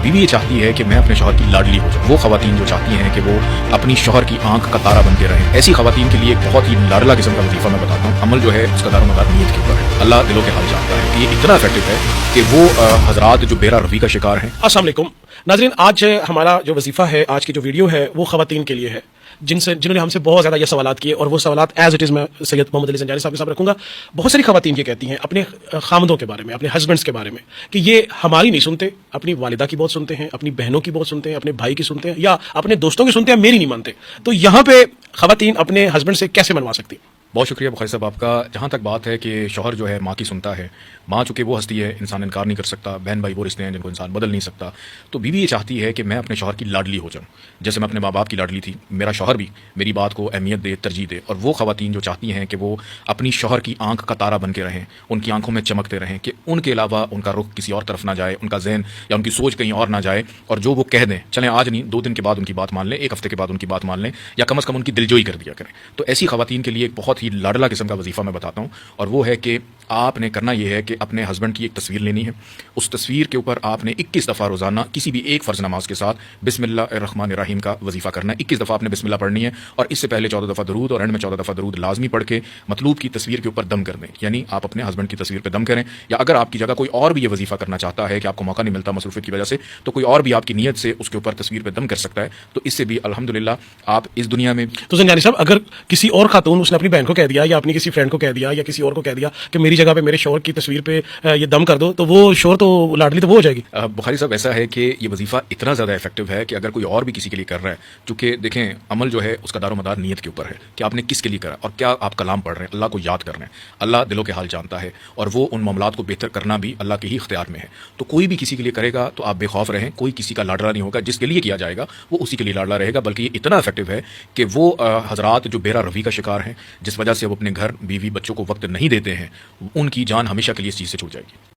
बीवी ये चाहती है कि मैं अपने शौहर की लाडली हो जाऊं। वो खवातीन जो चाहती हैं कि वो अपनी शौहर की आंख का तारा बन के रहें, ऐसी खवातीन के लिए एक बहुत ही लाडला किस्म का वजीफा मैं बताता हूँ। अमल जो है उसका दारोमदार नीयत के ऊपर है। अल्लाह दिलों के हाल जानता है कि ये इतना इफेक्टिव है कि वो हजरात जो बेरा रवी का शिकार हैं। अस्सलाम वालेकुम नाज़रीन, आज हमारा जो वजीफा है, आज की जो वीडियो है वो खवातीन के लिए है जिन्होंने हमसे बहुत ज़्यादा ये सवालात किए, और वो सवालात एज इट इज़ मैं सैयद मोहम्मद अली ज़ंजारी साहब के साथ रखूँगा। बहुत सारी खवातीन ये कहती हैं अपने खामदों के बारे में, अपने हस्बैंड्स के बारे में, कि ये हमारी नहीं सुनते, अपनी वालिदा की बहुत सुनते हैं, अपनी बहनों की बहुत सुनते हैं, अपने भाई की सुनते हैं, या अपने दोस्तों की सुनते हैं, मेरी नहीं मानते। तो यहाँ पे खवातीन अपने हस्बैंड से कैसे मनवा सकती? बहुत शुक्रिया बुखारी साहब आपका। जहाँ तक बात है कि शौहर जो है माँ की सुनता है, माँ चूँकि वो हस्ती है इंसान इनकार नहीं कर सकता, बहन भाई वो रिश्ते हैं जिनको इंसान बदल नहीं सकता। तो बीवी ये चाहती है कि मैं अपने शौहर की लाडली हो जाऊँ, जैसे मैं अपने माँ बाप की लाडली थी। मेरा शौहर भी मेरी बात को अहमियत दे, तरजीह दे। और वो खवातीन जो चाहती हैं कि वो अपनी शौहर की आंख का तारा बन के रहें, उनकी आंखों में चमकते रहें, कि उनके अलावा उनका रुख किसी और तरफ ना जाए, उनका जहन या उनकी सोच कहीं और ना जाए, और जो वो कह दें, चलें आज नहीं 2 दिन के बाद उनकी बात मान लें, 1 हफ्ते के बाद उनकी बात मान लें, या कम से कम उनकी दिलजोई कर दिया करें। तो ऐसी खवातीन के लिए एक बहुत ही लाडला किस्म का वजीफा मैं बताता हूँ, और वो है कि आपने करना यह है कि अपने हस्बैंड की एक तस्वीर लेनी है। उस तस्वीर के ऊपर आपने 21 दफ़ा रोज़ाना किसी भी एक फ़र्ज़ नमाज के साथ बिस्मिल्लाहिर्रहमानिर्रहीम का वजीफा करना है। 21 दफ़ा आपने बिस्मिल्लाह पढ़नी है, और इससे पहले 14 दफ़ा दरूद, और एंड में 14 दफ़ा दरूद लाजमी पढ़ के मतलूब की तस्वीर के ऊपर दम कर दें। यानी आप अपने हस्बैंड की तस्वीर पर दम करें, या अगर आपकी जगह कोई और भी ये वजीफा करना चाहता है कि आपको मौका नहीं मिलता मसरूफियत की वजह से, तो कोई और भी आपकी नीयत से उसके ऊपर तस्वीर पर दम कर सकता है। तो इससे भी अल्हम्दुलिल्लाह आप इस दुनिया में। तो ज़ंजारी साहब, अगर किसी और खातून उसने अपनी बहन को कह दिया, या अपनी किसी फ्रेंड को कह दिया, या किसी और को कह दिया कि मेरी जगह पे मेरे शौहर की तस्वीर पे ये दम कर दो, तो वो शौहर तो लाडली तो वो हो जाएगी। बुखारी साहब ऐसा है कि ये वजीफा इतना ज़्यादा इफेक्टिव है कि अगर कोई और भी किसी के लिए कर रहा है, चूंकि देखें अमल जो है उसका दारोमदार नीयत के ऊपर है कि आपने किसके लिए करा और क्या आप कलाम पढ़ रहे हैं, अल्लाह को याद कर रहे हैं। अल्लाह दिलों के हाल जानता है, और वो उन मामलात को बेहतर करना भी अल्लाह के ही इख्तियार में है। तो कोई भी किसी के लिए करेगा तो आप बेखौफ रहें, कोई किसी का लाडला नहीं होगा। जिसके लिए किया जाएगा वो उसी के लिए लाडला रहेगा। बल्कि ये इतना इफेक्टिव है कि वो हजरात जो बेरा रवी का शिकार हैं, जिस वजह से वो अपने घर बीवी बच्चों को वक्त नहीं देते हैं, उनकी जान हमेशा के लिए इस चीज़ से छूट जाएगी।